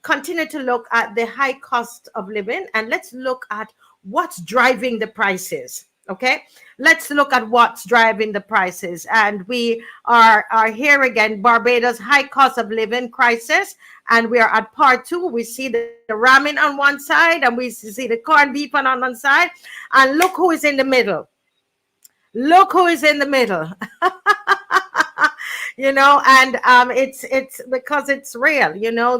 continue to look at the high cost of living, and let's look at what's driving the prices. Okay, let's look at what's driving the prices. And we are here again, Barbados high cost of living crisis. And we are at part two. We see the ramen on one side, and we see the corned beef on one side. And look who is in the middle. Look who is in the middle. And it's because it's real,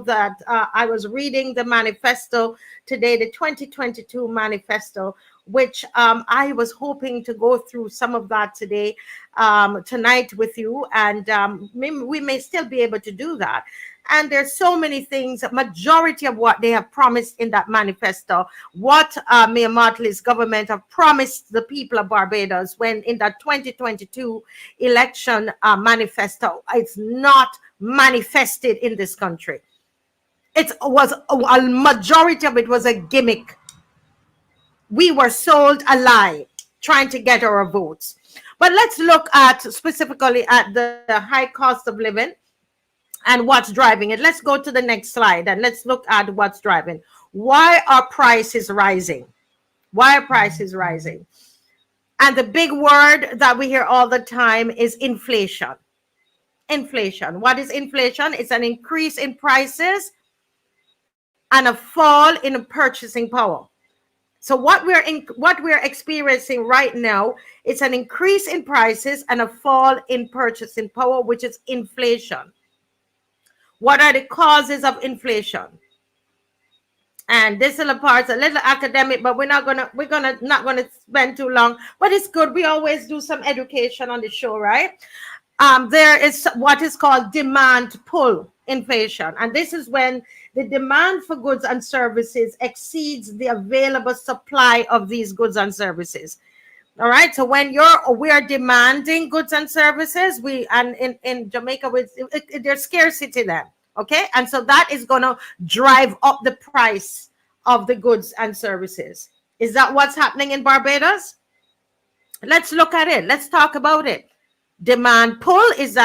that I was reading the manifesto today, the 2022 manifesto, which I was hoping to go through some of that today, tonight with you, and we may still be able to do that. And there's so many things, majority of what they have promised in that manifesto, what Mayor Motley's government have promised the people of Barbados when in that 2022 election manifesto, it's not manifested in this country. It was a majority of it was a gimmick. We were sold a lie trying to get our votes. But let's look at specifically at the high cost of living and what's driving it. Let's go to the next slide and let's look at what's driving. Why are prices rising? Why are prices rising? And the big word that we hear all the time is inflation. Inflation. What is inflation? It's an increase in prices and a fall in purchasing power. So what we're experiencing right now, it's an increase in prices and a fall in purchasing power, which is inflation. What are the causes of inflation? And this little part's a little academic, but we're not gonna spend too long. But it's good. We always do some education on the show, right? There is what is called demand pull inflation, and this is when the demand for goods and services exceeds the available supply of these goods and services. All right. So when we are demanding goods and services, in Jamaica, there's scarcity there. Okay. And so that is going to drive up the price of the goods and services. Is that what's happening in Barbados? Let's look at it. Let's talk about it. Demand pull is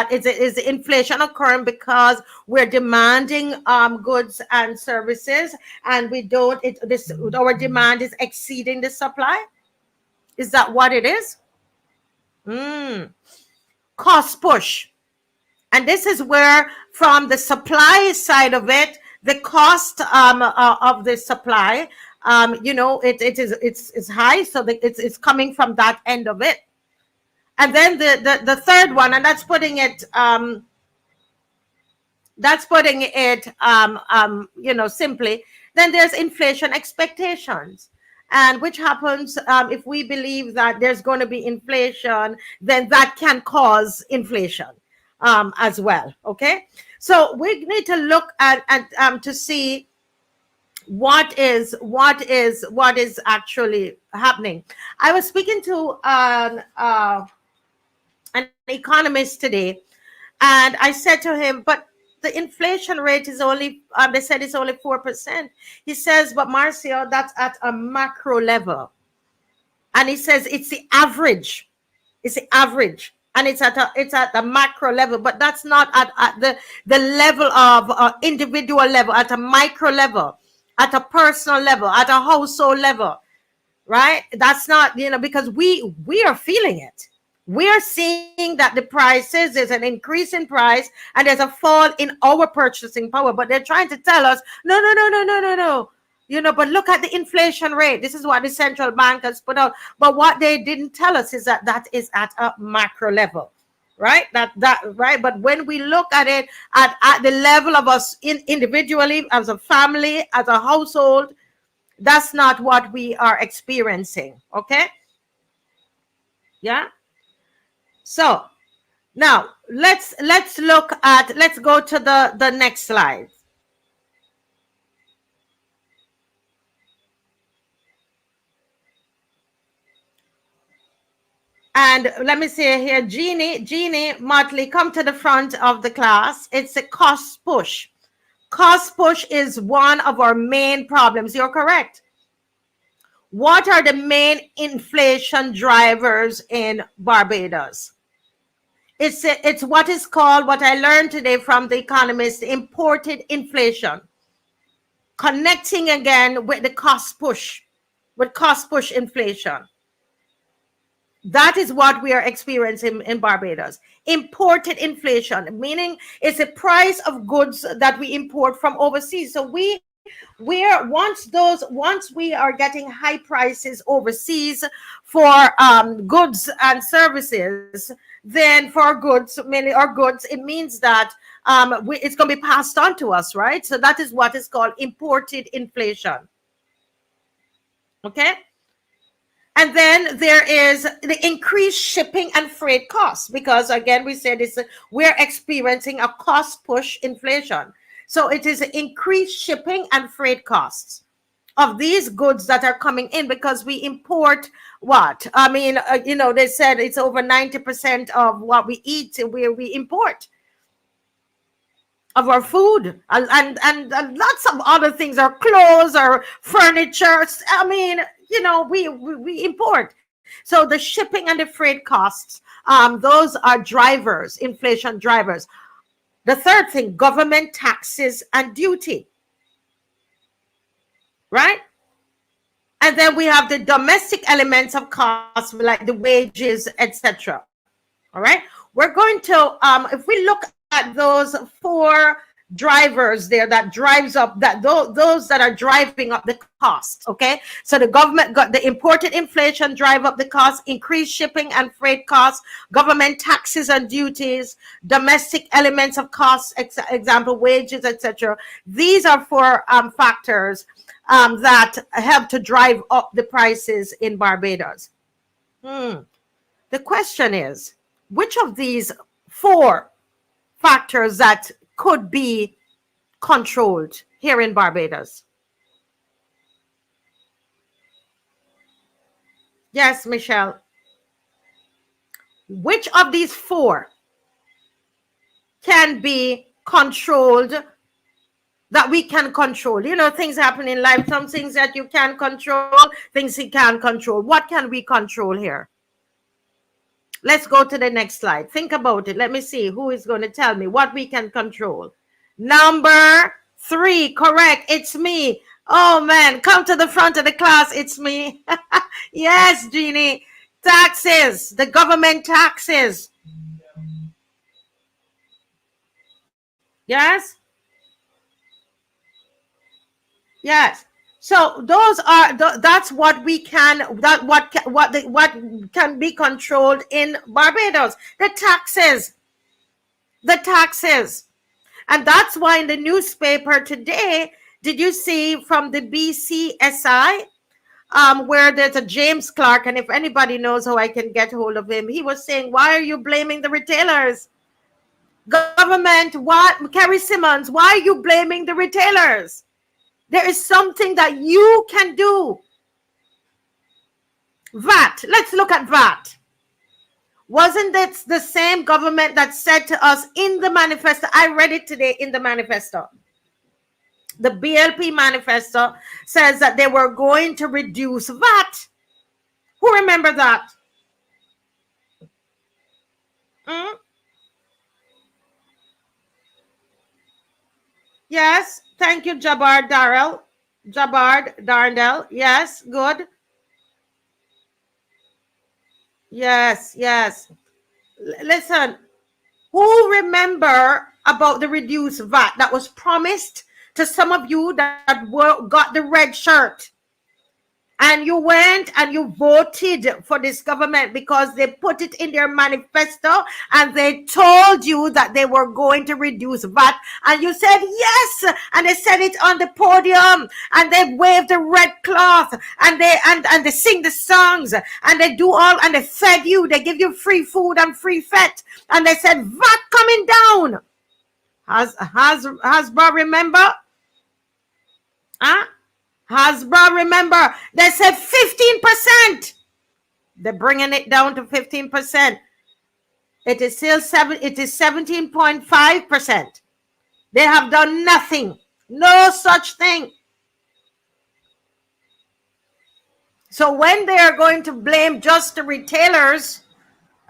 inflation occurring because we're demanding goods and services, and our demand is exceeding the supply. Is that what it is? Cost push. And this is where, from the supply side of it, the cost of the supply, it's high, so it's coming from that end of it. And then the third one, and that's putting it simply. Then there's inflation expectations. And which happens if we believe that there's going to be inflation, then that can cause inflation as well. Okay, so we need to look at to see what is actually happening. I was speaking to an economist today, and I said to him, but the inflation rate is only, they said it's only 4%. He says, but Marcio, that's at a macro level. And he says it's the average. It's the average. And it's at the macro level, but that's not at the level of individual level, at a micro level, at a personal level, at a household level, right? That's not, because we are feeling it. We are seeing that the prices, there's an increase in price and there's a fall in our purchasing power, but they're trying to tell us, no. But look at the inflation rate. This is what the central bank has put out. But what they didn't tell us is that is at a macro level, right? Right. But when we look at it at the level of us individually, as a family, as a household, that's not what we are experiencing. Okay. Yeah. So now let's go to the next slide. And let me see here, Jeannie Motley, come to the front of the class. It's a cost push. Cost push is one of our main problems. You're correct. What are the main inflation drivers in Barbados? It's what is called, what I learned today from the economist, imported inflation, connecting again with the cost push, with cost push inflation. That is what we are experiencing in Barbados. Imported inflation, meaning it's the price of goods that we import from overseas. So once we are getting high prices overseas for goods and services, then for goods, mainly our goods, it means that it's going to be passed on to us, right? So that is what is called imported inflation. Okay. And then there is the increased shipping and freight costs, because again, we said we're experiencing a cost push inflation. So it is increased shipping and freight costs of these goods that are coming in, because we import what? I mean, they said it's over 90% of what we eat we import of our food, and lots of other things, our clothes, our furniture. I mean, we import. So the shipping and the freight costs, those are drivers, inflation drivers. The third thing, government taxes and duty, right? And then we have the domestic elements of costs, like the wages, etc. All right. We're going to, if we look at those four drivers there that drives up those that are driving up the cost. Okay. So the government got the imported inflation drive up the cost, increased shipping and freight costs, government taxes and duties, domestic elements of costs, example, wages, etc. These are four factors that help to drive up the prices in Barbados. The question is, which of these four factors that could be controlled here in Barbados? Yes, Michelle. Which of these four can be controlled, that we can control? Things happen in life, some things that you can control, things you can't control. What can we control here? Let's go to the next slide. Think about it. Let me see who is going to tell me what we can control. Number 3, correct. It's me. Oh man, come to the front of the class. It's me. Yes, Jeannie. Taxes, the government taxes. Yes. Yes. So those are that's what we can, what can be controlled in Barbados. The taxes. And that's why in the newspaper today, did you see from the BCSI, where there's a James Clark, and if anybody knows how I can get hold of him, he was saying, why are you blaming the retailers? Government, what? Carrie Simmons, why are you blaming the retailers? There is something that you can do. VAT, let's look at VAT. Wasn't it the same government that said to us in the manifesto? I read it today in the manifesto. The BLP manifesto says that they were going to reduce VAT. Who remember that? Yes, thank you, Jabbar Darndell. Yes, good. Yes. Listen, who remember about the reduced VAT that was promised to some of you that got the red shirt? And you went and you voted for this government because they put it in their manifesto and they told you that they were going to reduce VAT. And you said yes. And they said it on the podium and they waved the red cloth and they sing the songs and they do all, and they fed you. They give you free food and free fat. And they said VAT coming down. Hasbro remember? Huh? Hasbro, remember, they said 15%. They're bringing it down to 15%. It is still 17.5%. They have done nothing. No such thing. So when they are going to blame just the retailers,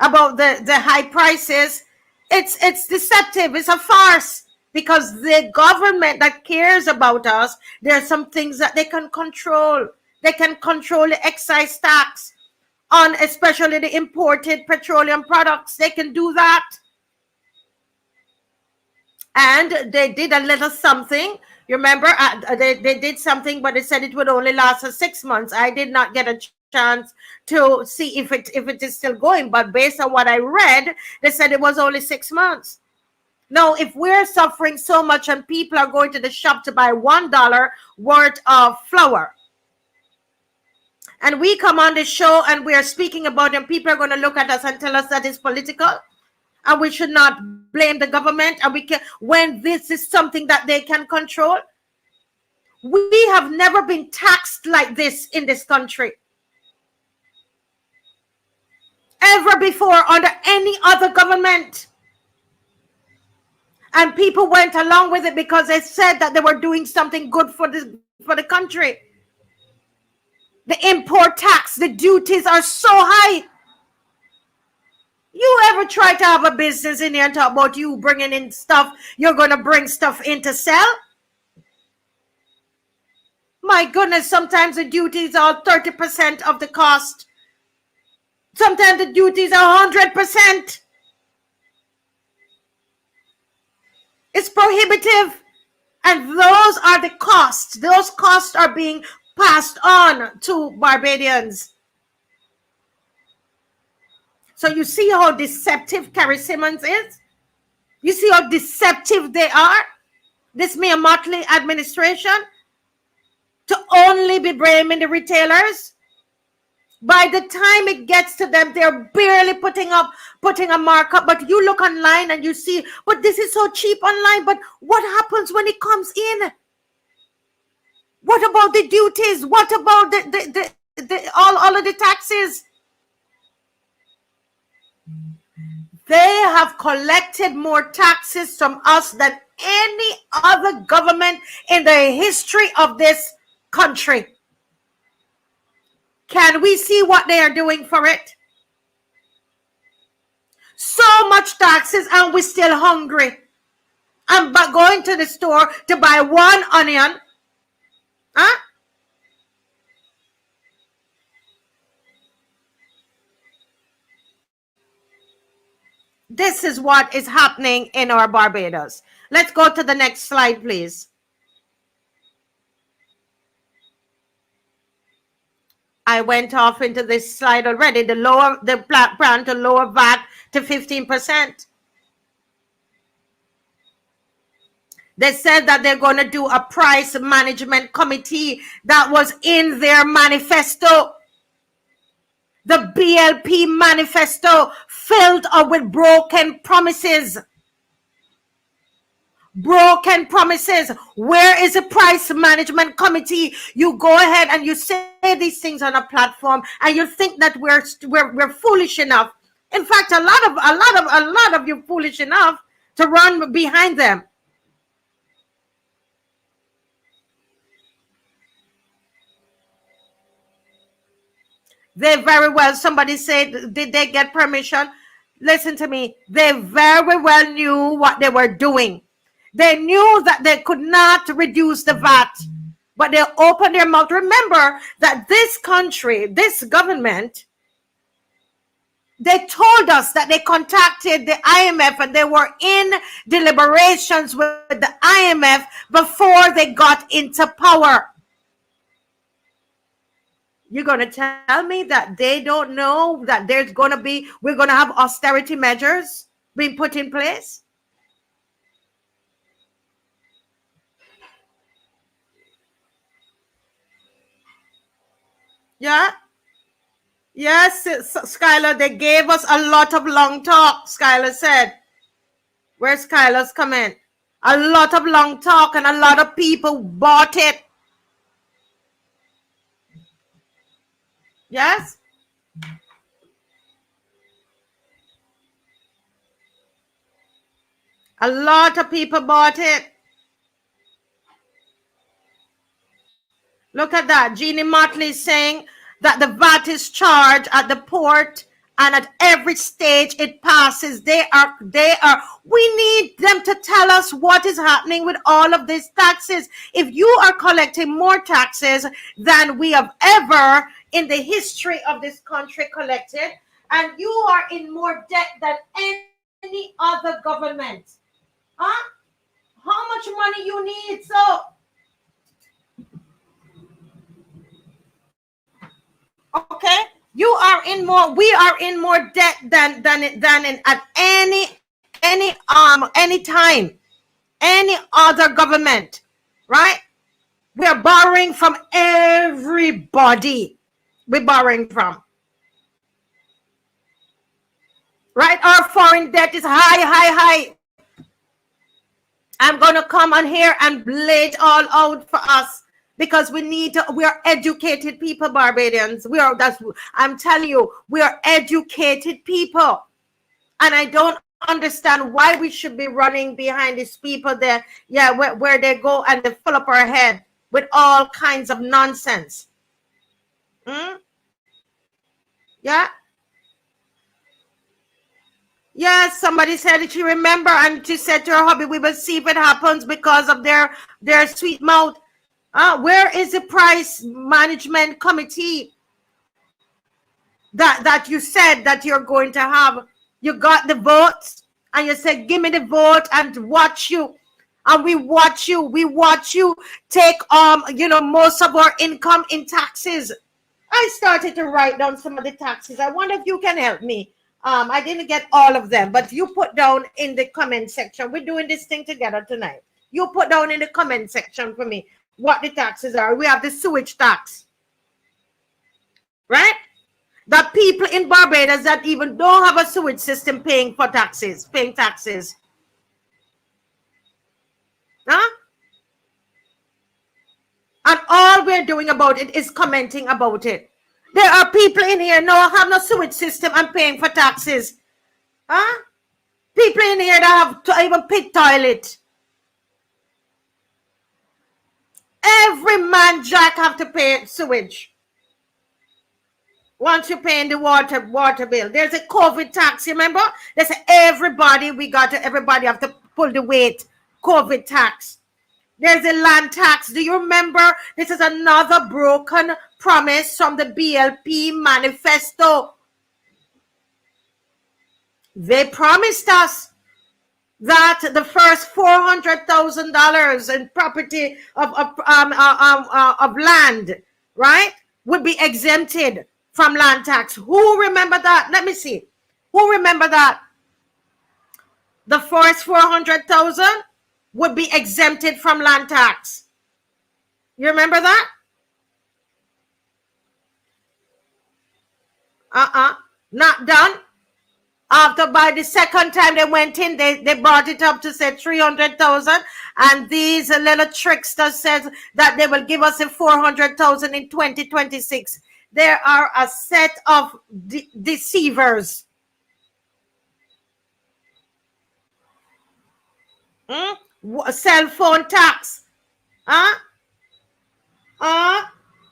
about the high prices. It's deceptive. It's a farce, because the government that cares about us, there are some things that they can control. They can control the excise tax on especially the imported petroleum products. They can do that. And they did a little something. You remember, they did something, but they said it would only last for 6 months. I did not get a chance to see if it is still going, but based on what I read, they said it was only 6 months. Now, if we're suffering so much and people are going to the shop to buy $1 worth of flour, and we come on the show and we are speaking about it, and people are going to look at us and tell us that it's political, and we should not blame the government, and we can, when this is something that they can control. We have never been taxed like this in this country ever before under any other government. And people went along with it because they said that they were doing something good for the country. The import tax, the duties are so high. You ever try to have a business in here and talk about you bringing in stuff, you're going to bring stuff in to sell? My goodness, sometimes the duties are 30% of the cost. Sometimes the duties are 100%. It's prohibitive. And those are the costs. Those costs are being passed on to Barbadians. So you see how deceptive Carrie Simmons is? You see how deceptive they are? This Mayor Motley administration, to only be blaming the retailers. By the time it gets to them, they're barely putting a markup. But you look online and you see, but this is so cheap online. But what happens when it comes in? What about the duties? What about all of the taxes? They have collected more taxes from us than any other government in the history of this country. Can we see what they are doing for it? So much taxes, and we're still hungry. I'm going to the store to buy one onion. Huh? This is what is happening in our Barbados. Let's go to the next slide, please. I went off into this slide already. The plan to lower VAT to 15%. They said that they're going to do a price management committee. That was in their manifesto. The BLP manifesto filled up with broken promises. Broken promises. Where is the price management committee? You go ahead and you say these things on a platform, and you think that we're foolish enough. In fact, a lot of you foolish enough to run behind them. They very well, somebody said, did they get permission? Listen to me. They very well knew what they were doing. They knew that they could not reduce the VAT, but they opened their mouth. Remember that this country, this government, they told us that they contacted the IMF and they were in deliberations with the IMF before they got into power. You're going to tell me that they don't know that we're going to have austerity measures being put in place? Yeah. Yes, Skylar, they gave us a lot of long talk, Skylar said. Where's Skylar's comment? A lot of long talk, and a lot of people bought it. Yes? A lot of people bought it. Look at that. Jeannie Motley saying that the VAT is charged at the port and at every stage it passes, we need them to tell us what is happening with all of these taxes. If you are collecting more taxes than we have ever in the history of this country collected, and you are in more debt than any other government, huh? How much money you need? So okay, you are in more. We are in more debt than in at any time, any other government, right? We are borrowing from everybody. We're borrowing from, right? Our foreign debt is high. I'm gonna come on here and lay it all out for us, because we are educated people, Barbadians. I'm telling you, we are educated people. And I don't understand why we should be running behind these people there, where they go and they fill up our head with all kinds of nonsense. Yeah. Yes, somebody said that she remember, and she said to her hubby, we will see if it happens because of their sweet mouth. Where is the price management committee that you said that you're going to have? You got the votes, and you said, give me the vote and watch you. And we watch you take most of our income in taxes. I started to write down some of the taxes. I wonder if you can help me. I didn't get all of them, but you put down in the comment section. We're doing this thing together tonight. You put down in the comment section for me what the taxes are. We have the sewage tax, right? The people in Barbados that even don't have a sewage system paying taxes. Huh? And all we're doing about it is commenting about it. There are people in here now have no sewage system and paying for taxes. Huh? People in here that have to even pit toilet. Every man jack have to pay sewage. Once you're paying the water bill. There's a COVID tax, remember? They say everybody have to pull the weight. COVID tax. There's a land tax. Do you remember? This is another broken promise from the BLP manifesto. They promised us that the first $400,000 in property of land, right, would be exempted from land tax. Who remember that? Let me see. Who remember that? The first 400,000 would be exempted from land tax. You remember that? Not done. After, by the second time they went in, they brought it up to say 300,000, and these little tricksters said that they will give us a 400,000 in 2026. There are a set of deceivers. Cell phone tax.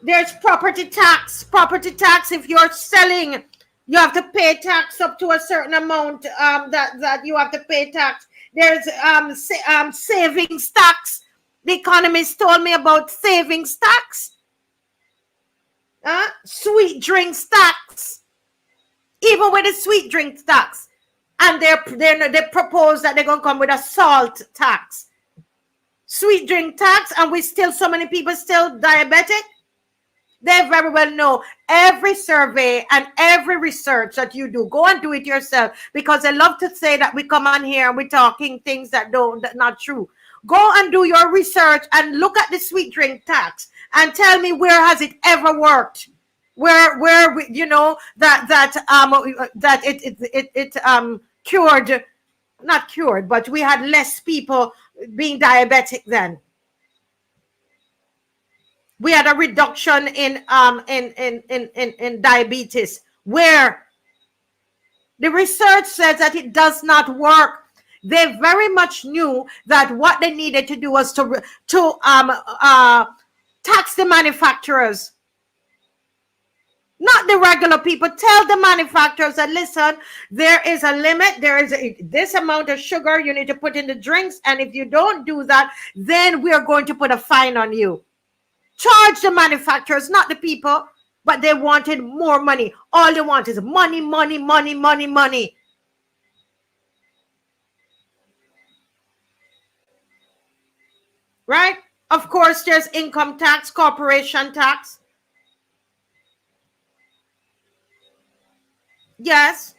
There's property tax. Property tax, if you're selling, you have to pay tax up to a certain amount that you have to pay tax. There's savings tax. The economist told me about savings tax. Sweet drinks tax. Even with the sweet drinks tax. And they propose that they're going to come with a salt tax. Sweet drink tax, and so many people still diabetic. They very well know every survey and every research that you do. Go and do it yourself, because they love to say that we come on here and we're talking things that not true. Go and do your research and look at the sweet drink tax and tell me, where has it ever worked? Where that it cured, not cured, but we had less people being diabetic then. We had a reduction in diabetes, where the research says that it does not work. They very much knew that what they needed to do was to tax the manufacturers. not the regular people. Tell the manufacturers that, listen, there is a limit. There is this amount of sugar you need to put in the drinks. And if you don't do that, then we are going to put a fine on you. Charge the manufacturers, not the people. But they wanted more money. All they want is money, money, money, money, money. Right? Of course, there's income tax, corporation tax. Yes.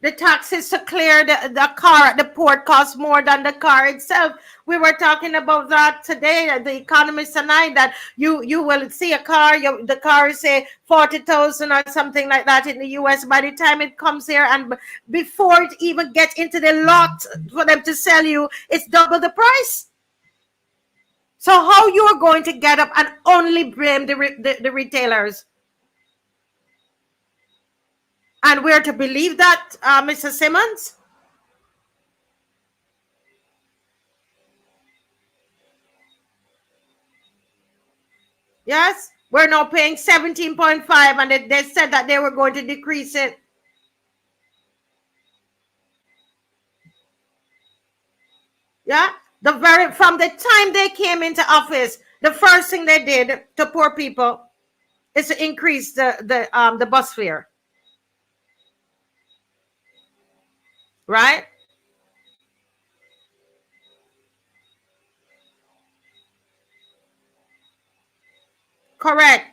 The taxes to clear the car at the port costs more than the car itself. We were talking about that today, the economist and I, that you will see a car, the car is say 40,000 or something like that in the US. By the time it comes here, and before it even gets into the lot for them to sell you, it's double the price. So how you are going to get up and only blame the retailers? And we're to believe that, Mr. Simmons? Yes, we're now paying 17.5, and they said that they were going to decrease it. Yeah, from the time they came into office, the first thing they did to poor people is to increase the bus fare. Right? Correct.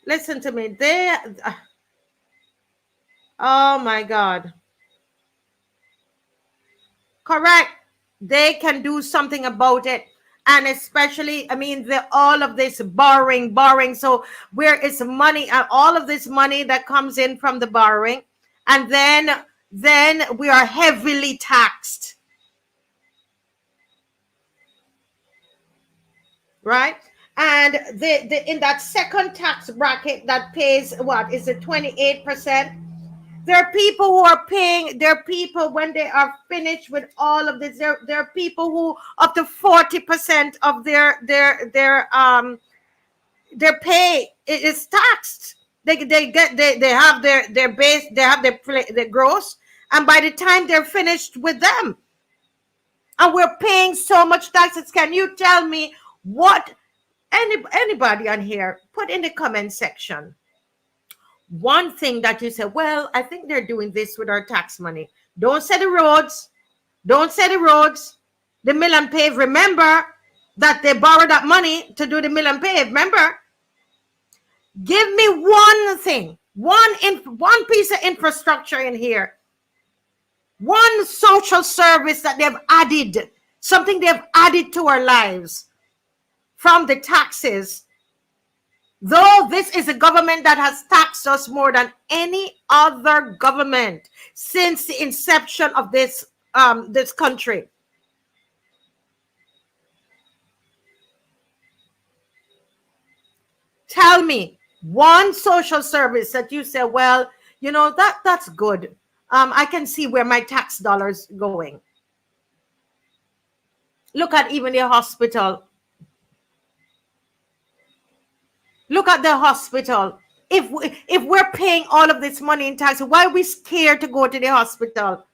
Listen to me. Oh my God. Correct. They can do something about it. And especially, I mean, all of this borrowing. So where is money, all of this money that comes in from the borrowing, and then we are heavily taxed. Right? And in that second tax bracket that pays, what is it, 28%? There are people who are paying, there are people when they are finished with all of this, there are people who up to 40% of their pay is taxed. They have their base, they have their gross, and by the time they're finished with them, and we're paying so much taxes. Can you tell me what anybody on here, put in the comment section one thing that you say, well, I think they're doing this with our tax money. Don't say the roads. Don't say the roads. The mill and pave. Remember that they borrowed that money to do the mill and pave. Remember? Give me one thing, one piece of infrastructure in here, one social service that they've added, something they've added to our lives from the taxes. Though this is a government that has taxed us more than any other government since the inception of this country. Tell me one social service that you say, well, you know, that's good. I can see where my tax dollars going. Look at even the hospital. Look at the hospital. If we're paying all of this money in tax, why are we scared to go to the hospital?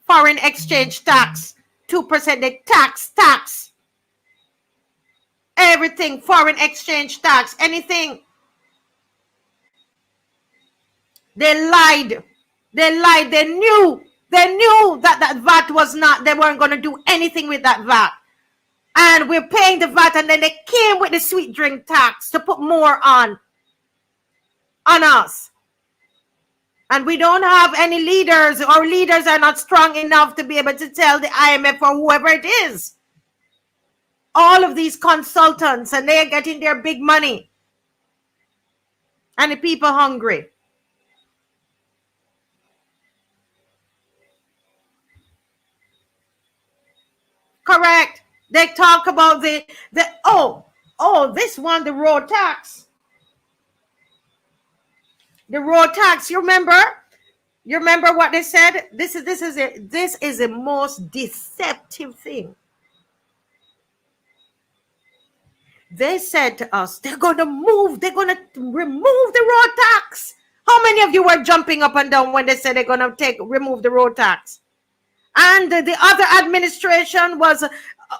Foreign exchange tax, 2%, they tax. Everything, foreign exchange tax, anything. They lied. They knew that VAT was not, they weren't going to do anything with that VAT. And we're paying the VAT, and then they came with the sweet drink tax to put more on us. And we don't have any leaders. Our leaders are not strong enough to be able to tell the IMF or whoever it is. All of these consultants, and they are getting their big money. And the people hungry. Correct. They talk about this one, the road tax. The road tax. You remember? You remember what they said? This is the most deceptive thing. They said to us, they're going to remove the road tax. How many of you were jumping up and down when they said they're going to remove the road tax? And the other administration was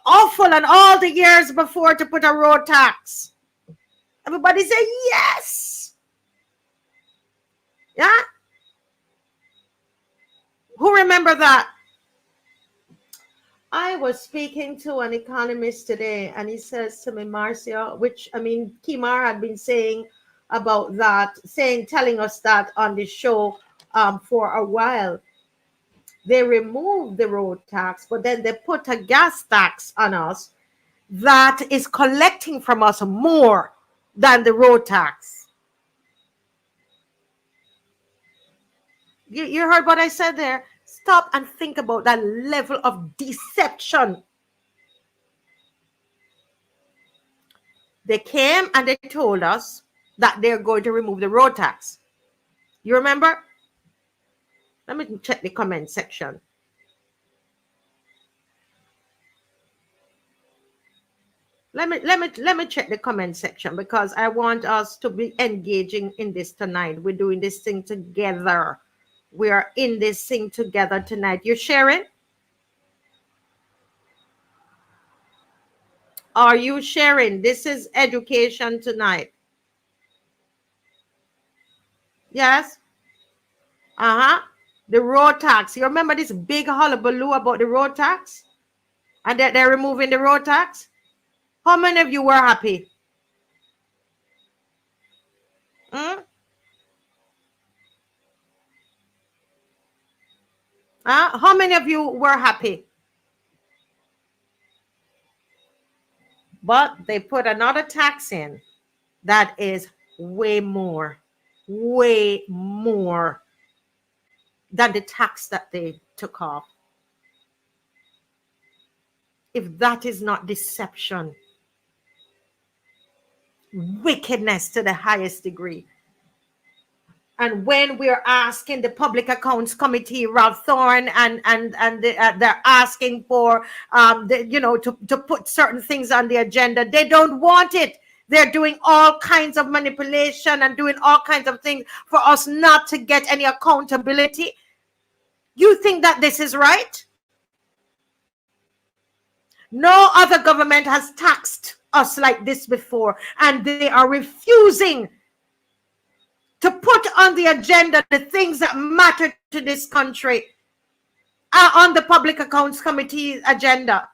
awful and all the years before to put a road tax. Everybody say yes. Yeah? Who remember that? I was speaking to an economist today, and he says to me, Marcia, Kimar had been saying about that, telling us that on the show for a while. They removed the road tax, but then they put a gas tax on us that is collecting from us more than the road tax. You heard what I said there? Stop and think about that level of deception. They came and they told us that they're going to remove the road tax. You remember? Let me check the comment section. Let me check the comment section, because I want us to be engaging in this tonight. We're doing this thing together. We are in this thing together tonight. You're sharing? Are you sharing? This is education tonight. Yes? The road tax. You remember this big hullabaloo about the road tax? And that they're removing the road tax? How many of you were happy? How many of you were happy? But they put another tax in that is way more than the tax that they took off. If that is not deception, wickedness to the highest degree. And when we're asking the Public Accounts Committee, Ralph Thorne, and they're asking for to put certain things on the agenda, they don't want it. They're doing all kinds of manipulation and doing all kinds of things for us not to get any accountability. You think that this is right? No other government has taxed us like this before, and they are refusing to put on the agenda the things that matter to this country on the Public Accounts Committee agenda.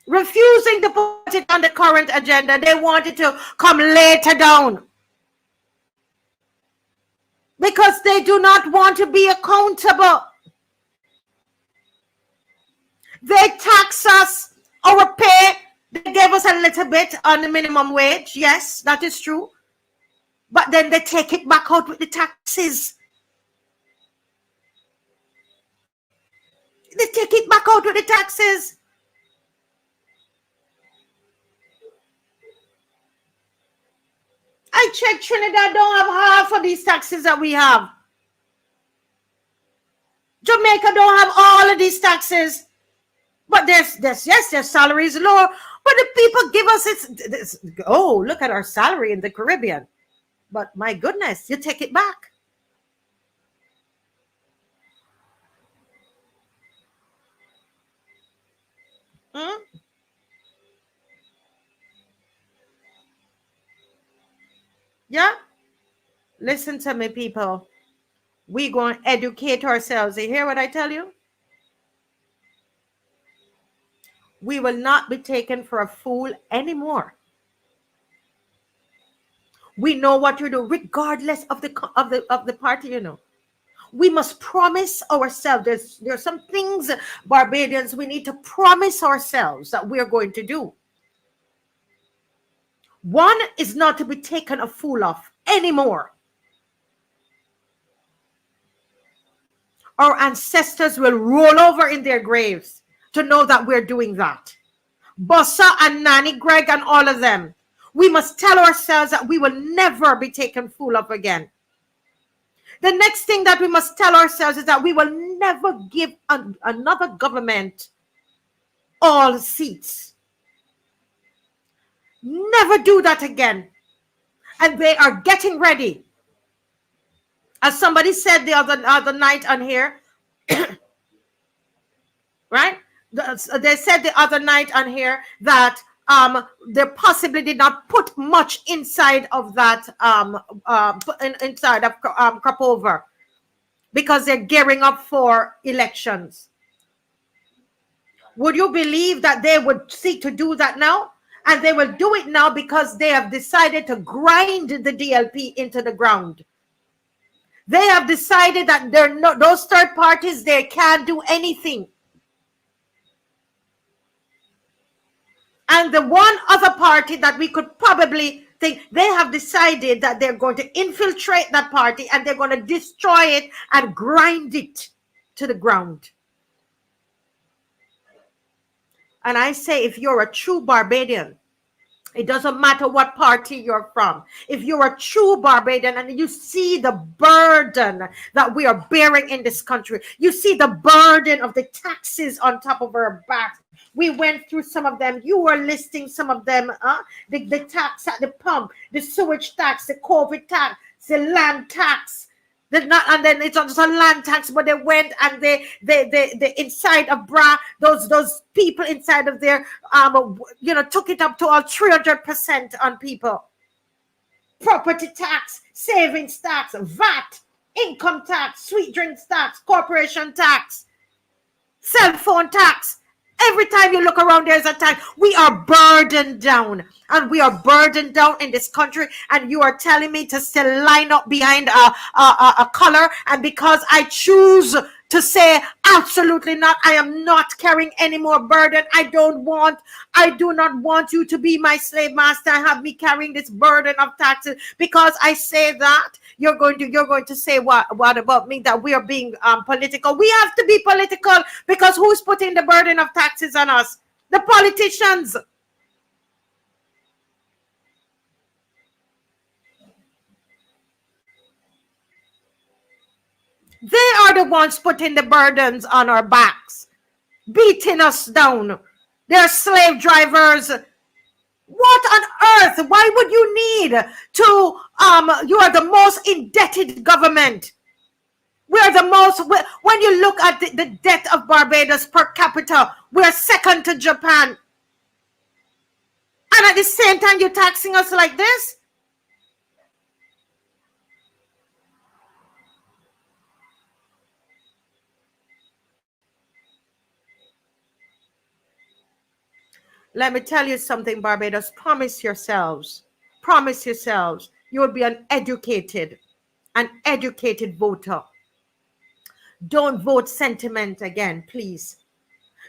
Refusing to put it on the current agenda. They want it to come later down, because they do not want to be accountable. They tax us, our pay. They gave us a little bit on the minimum wage. Yes, that is true. But then they take it back out with the taxes. They take it back out with the taxes. I checked, Trinidad don't have half of these taxes that we have. Jamaica don't have all of these taxes. But their salary is low. But the people give us look at our salary in the Caribbean. But my goodness, you take it back. Yeah? Listen to me, people. We're going to educate ourselves. You hear what I tell you? We will not be taken for a fool anymore. We know what to do, regardless of the party, you know. We must promise ourselves. There's some things, Barbadians, we need to promise ourselves that we're going to do. One is not to be taken a fool of anymore. Our ancestors will roll over in their graves to know that we're doing that. Bossa and Nanny, Greg and all of them. We must tell ourselves that we will never be taken fool of again. The next thing that we must tell ourselves is that we will never give another government all seats. Never do that again. And they are getting ready. As somebody said the other night on here, right? They said the other night on here that they possibly did not put much inside of that inside of crop over, because they're gearing up for elections. Would you believe that they would seek to do that now? And they will do it now because they have decided to grind the DLP into the ground. They have decided that they're not, those third parties, they can't do anything. And the one other party that we could probably think, they have decided that they're going to infiltrate that party and they're going to destroy it and grind it to the ground. And I say, if you're a true Barbadian, it doesn't matter what party you're from. If you're a true Barbadian and you see the burden that we are bearing in this country, you see the burden of the taxes on top of our backs. We went through some of them. You were listing some of them. The tax at the pump, the sewage tax, the COVID tax, the land tax. And then it's just a land tax, but they went and they inside of Bra, those people inside of there, took it up to all 300% on people. Property tax, savings tax, VAT, income tax, sweet drinks tax, corporation tax, cell phone tax. Every time you look around, there's a tax. We are burdened down, and we are burdened down in this country. And you are telling me to still line up behind a color, and because I choose to say absolutely not, I am not carrying any more burden. I do not want you to be my slave master and have me carrying this burden of taxes. Because I say that, you're going to say what about me, that we are being political. We have to be political, because who's putting the burden of taxes on us? The politicians. They are the ones putting the burdens on our backs, beating us down. They're slave drivers. What on earth? Why would you need to, you are the most indebted government. We're the most, when you look at the debt of Barbados per capita, we're second to Japan. And at the same time, you're taxing us like this? Let me tell you something, Barbados. Promise yourselves, you will be an educated voter. Don't vote sentiment again, please.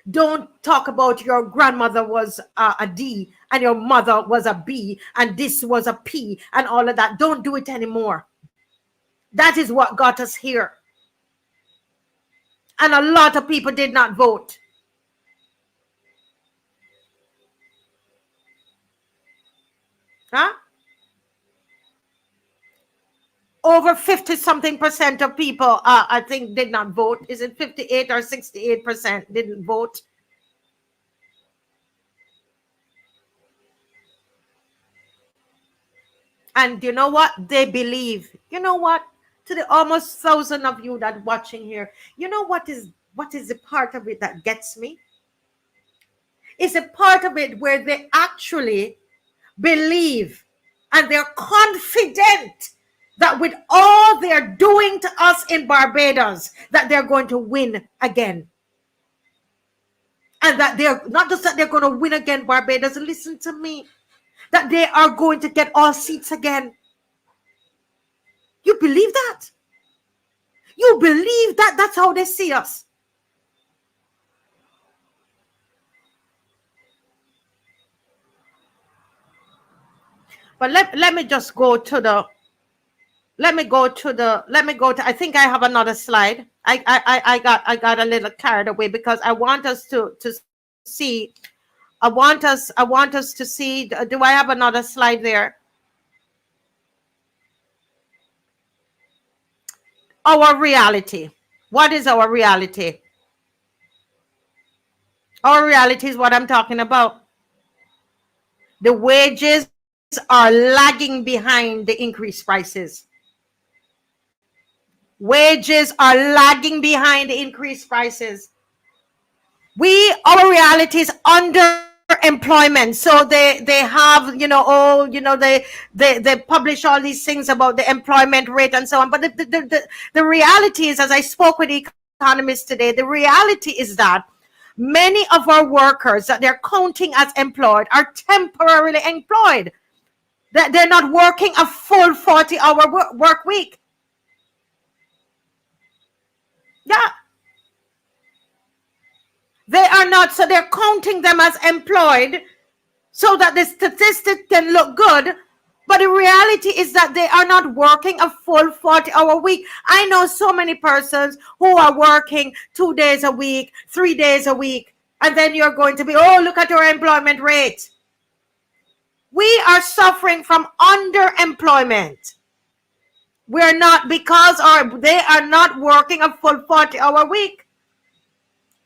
Don't talk about your grandmother was a D and your mother was a B and this was a P and all of that. Don't do it anymore. That is what got us here. And a lot of people did not vote. Huh? Over 50-something% of people, I think, did not vote. Is it 58 or 68% didn't vote? And you know what? They believe. You know what? To the almost 1,000 of you that watching here, you know what is the part of it that gets me? It's a part of it where they actually believe and they're confident that with all they're doing to us in Barbados, that they're going to win again. And that they're not just that they're going to win again, Barbados, listen to me, that they are going to get all seats again. You believe that? You believe that? That's how they see us. But let me just go to the, I think I have another slide. I got a little carried away because I want us to see. I want us to see. Do I have another slide there? Our reality. What is our reality? Our reality is what I'm talking about. the wages are lagging behind the increased prices. Wages are lagging behind the increased prices. Our reality is underemployment. So they have, they publish all these things about the employment rate and so on. But the reality is, as I spoke with economists today, the reality is that many of our workers that they're counting as employed are temporarily employed. That they're not working a full 40-hour work week. Yeah. They are not, so they're counting them as employed so that the statistic can look good. But the reality is that they are not working a full 40-hour week. I know so many persons who are working 2 days a week, 3 days a week. And then you're going to be, oh, look at our employment rate. We are suffering from underemployment. We're not, because they are not working a full 40-hour week.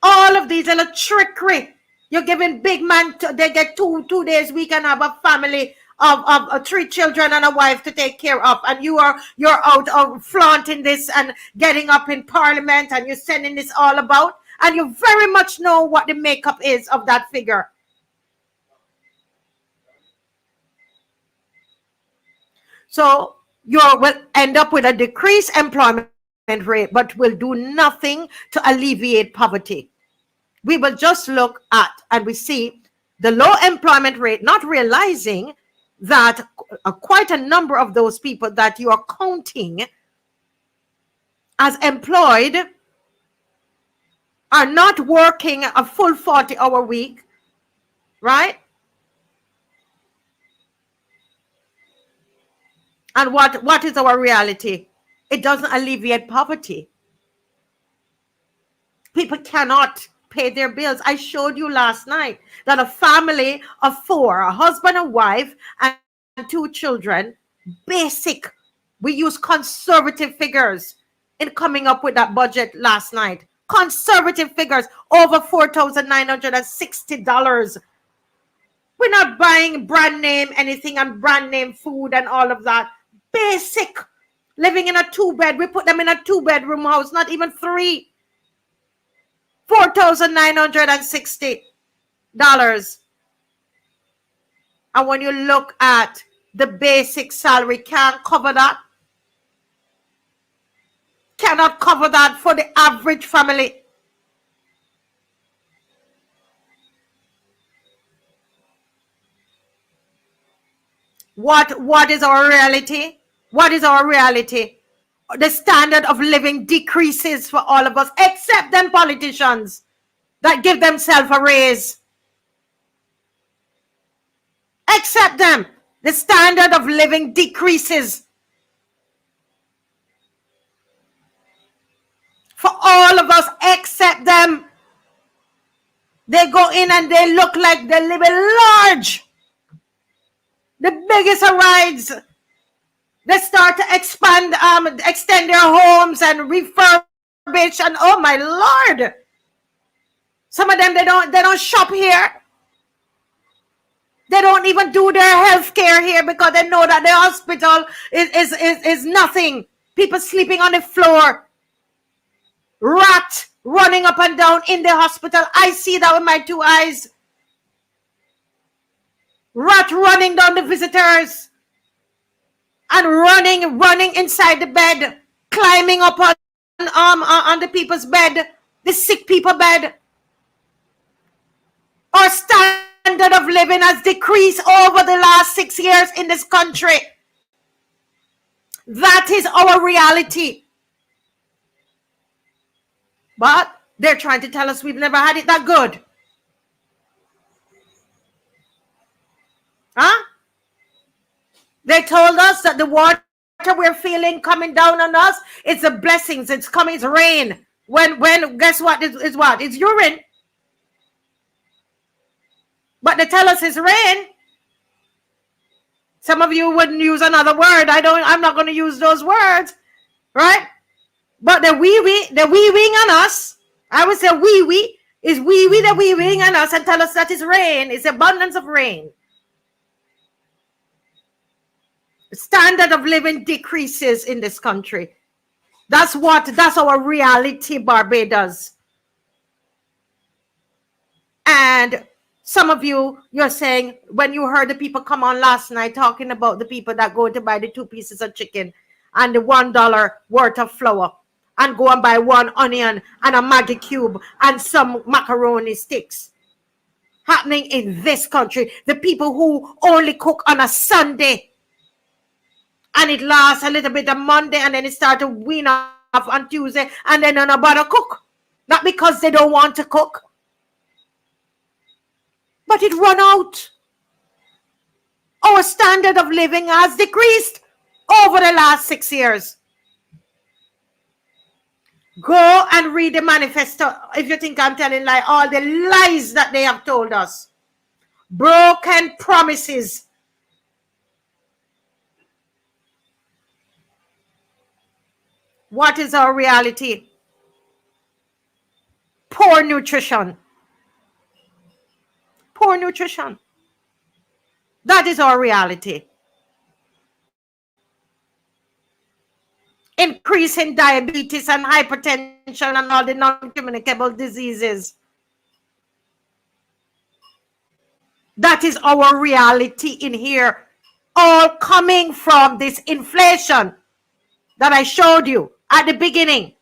All of these little trickery. You're giving big man, they get 2 days a week and have a family of 3 children and a wife to take care of. And you're out flaunting this and getting up in parliament and you're sending this all about. And you very much know what the makeup is of that figure. So you will end up with a decreased employment rate, but will do nothing to alleviate poverty. We will just look at and we see the low employment rate, not realizing that quite a number of those people that you are counting as employed are not working a full 40-hour week, right? And what is our reality? It doesn't alleviate poverty. People cannot pay their bills. I showed you last night that a family of 4, a husband, a wife, and 2 children, basic. We use conservative figures in coming up with that budget last night. Conservative figures, over $4,960. We're not buying brand name anything and brand name food and all of that. Basic. Living in a 2-bed. We put them in a 2-bedroom house, not even 3. $4,960. And when you look at the basic salary, can't cover that. Cannot cover that for the average family. What is our reality? What is our reality? The standard of living decreases for all of us, except them politicians that give themselves a raise. Except them. The standard of living decreases for all of us, except them. They go in and they look like they're living large. The biggest rides. They start to extend their homes and refurbish, and oh my Lord. Some of them, they don't shop here. They don't even do their health care here because they know that the hospital is nothing. People sleeping on the floor. Rat running up and down in the hospital. I see that with my 2 eyes. Rat running down the visitors. And running inside the bed. Climbing up on the people's bed. The sick people bed. Our standard of living has decreased over the last 6 years in this country. That is our reality. But they're trying to tell us we've never had it that good. Huh? They told us that the water we're feeling coming down on us, it's a blessings. It's coming, it's rain. When guess what? It's what? It's urine. But they tell us it's rain. Some of you wouldn't use another word. I'm not going to use those words. Right? But the wee-wing on us, I would say wee-wee, is wee-wee the wee-wing on us and tell us that it's rain. It's abundance of rain. Standard of living decreases in this country. That's our reality, Barbados. And some of you're saying, when you heard the people come on last night talking about the people that go to buy the 2 pieces of chicken and the $1 worth of flour and go and buy 1 onion and a Maggi cube and some macaroni sticks. Happening in this country. The people who only cook on a Sunday and it lasts a little bit on Monday and then it starts to wean off on Tuesday and then on about to cook. Not because they don't want to cook, but it run out. Our standard of living has decreased over the last 6 years. Go and read the manifesto if you think I'm telling lies, all the lies that they have told us. Broken promises. What is our reality? Poor nutrition. Poor nutrition. That is our reality. Increase in diabetes and hypertension and all the non-communicable diseases. That is our reality in here. All coming from this inflation that I showed you at the beginning.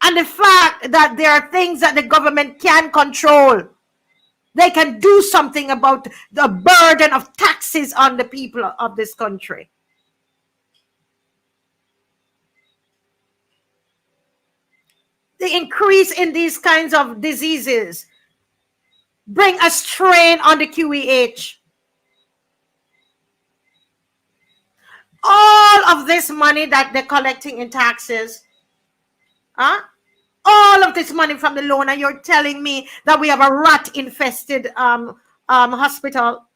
And the fact that there are things that the government can control. They can do something about the burden of taxes on the people of this country. The increase in these kinds of diseases bring a strain on the QEH. All of this money that they're collecting in taxes, all of this money from the loan, and you're telling me that we have a rat-infested hospital.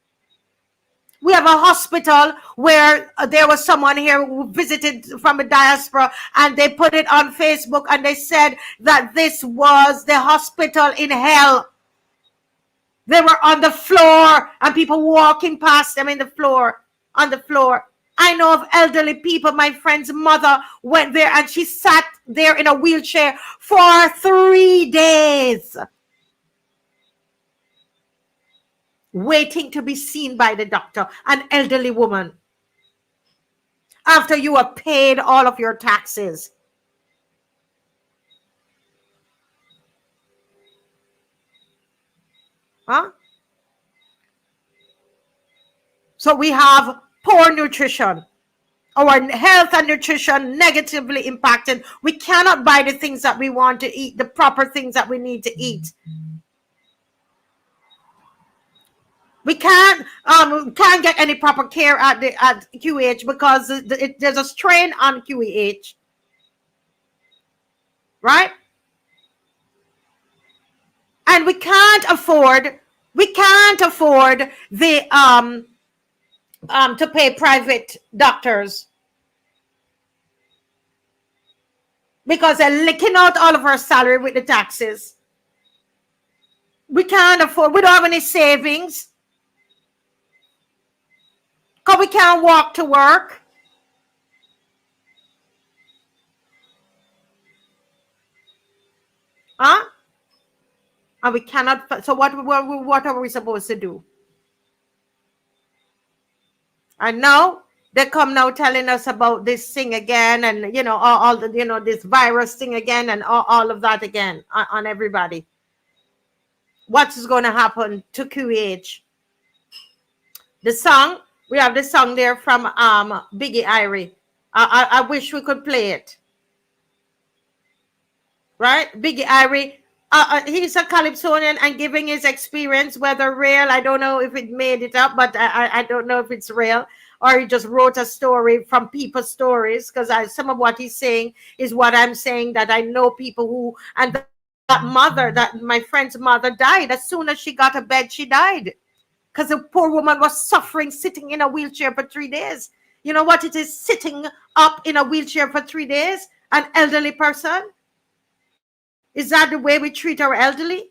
We have a hospital where there was someone here who visited from a diaspora and they put it on Facebook and they said that this was the hospital in hell. They were on the floor and people walking past them on the floor. I know of elderly people. My friend's mother went there and she sat there in a wheelchair for 3 days. Waiting to be seen by the doctor, an elderly woman, after you have paid all of your taxes. So we have poor nutrition. Our health and nutrition negatively impacted. We cannot buy the things that we want to eat, the proper things that we need to eat. We can't get any proper care at QEH because there's a strain on QEH, right? And we can't afford the to pay private doctors because they're licking out all of our salary with the taxes. We can't afford. We don't have any savings. Because we can't walk to work. And we cannot. So what are we supposed to do? And now they come now telling us about this thing again, and all the this virus thing again, and all of that again on everybody. What is going to happen to QH? The song. We have the song there from Biggie Irie. I wish we could play it. Right? Biggie Irie. He's a Calypsonian and giving his experience, whether real. I don't know if it made it up, but I don't know if it's real. Or he just wrote a story from people's stories. Because some of what he's saying is what I'm saying, that I know people who... And that mother, that my friend's mother died. As soon as she got a bed, she died. Because the poor woman was suffering, sitting in a wheelchair for 3 days. You know what it is, sitting up in a wheelchair for 3 days? An elderly person? Is that the way we treat our elderly?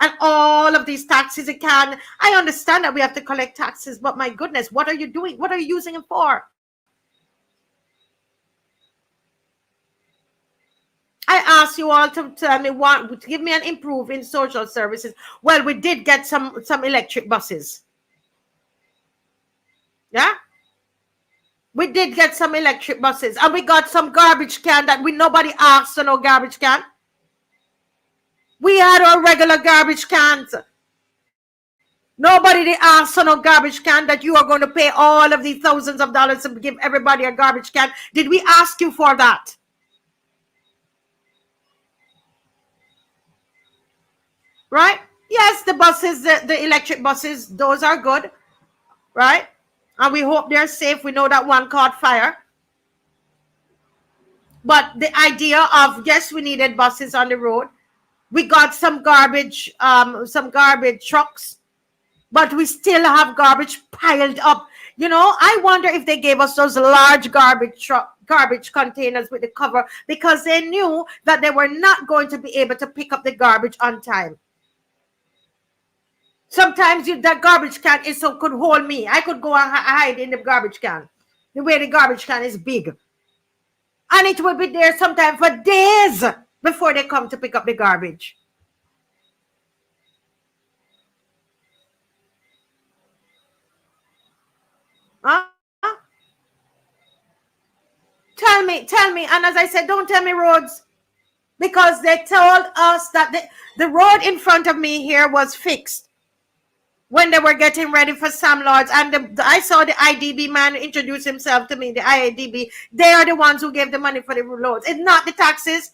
And all of these taxes, I understand that we have to collect taxes, but my goodness, what are you doing? What are you using it for? I asked you all to tell me to give me an improve in social services. Well, we did get some electric buses. Yeah, we did get some electric buses, and we got some garbage can that nobody asked for no garbage can. We had our regular garbage cans. Nobody did ask for no garbage can that you are going to pay all of these thousands of dollars to give everybody a garbage can. Did we ask you for that? Right? Yes, the buses, the electric buses, those are good. Right? And we hope they're safe. We know that one caught fire. But the idea of, yes, we needed buses on the road. We got some garbage trucks, but we still have garbage piled up. I wonder if they gave us those large garbage containers with the cover because they knew that they were not going to be able to pick up the garbage on time. Sometimes that garbage can could hold me. I could go and hide in the garbage can. The way the garbage can is big. And it will be there sometime for days before they come to pick up the garbage. Huh? Tell me. And as I said, don't tell me roads. Because they told us that the road in front of me here was fixed when they were getting ready for Sam Lords. And I saw the IDB man introduce himself to me, the IDB. They are the ones who gave the money for the roads. It's not the taxes.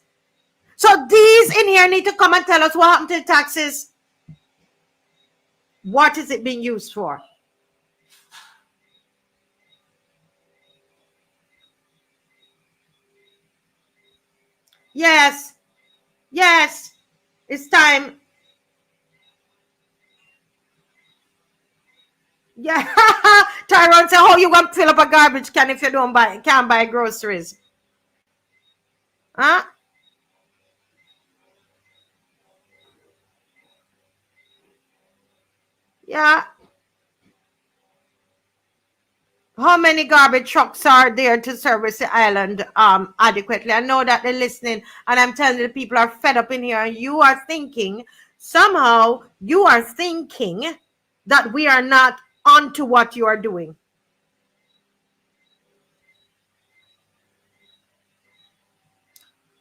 So these in here need to come and tell us what happened to the taxes. What is it being used for? Yes. It's time. Yeah. Tyrone said, how you going to fill up a garbage can if you can't buy groceries? Huh? Yeah. How many garbage trucks are there to service the island adequately? I know that they're listening, and I'm telling you, the people are fed up in here, and you are thinking, somehow, that we are not onto what you are doing.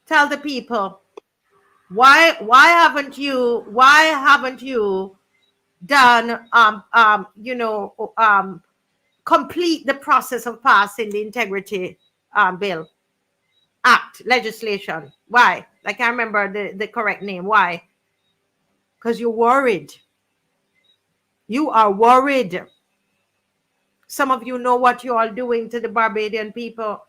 Tell the people, why haven't you done complete the process of passing the integrity bill act legislation? Why? I can't remember the correct name. Why? Because you're worried. You are worried. Some of you know what you are doing to the Barbadian people.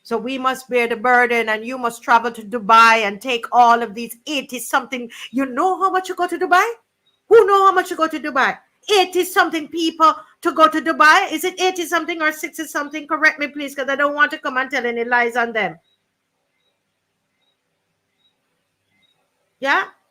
So we must bear the burden, and you must travel to Dubai and take all of these 80 something. You know how much you go to Dubai? Who know how much you go to Dubai? 80 something people to go to Dubai. Is it 80 something or 60 something? Correct me, please, because I don't want to come and tell any lies on them. Yeah?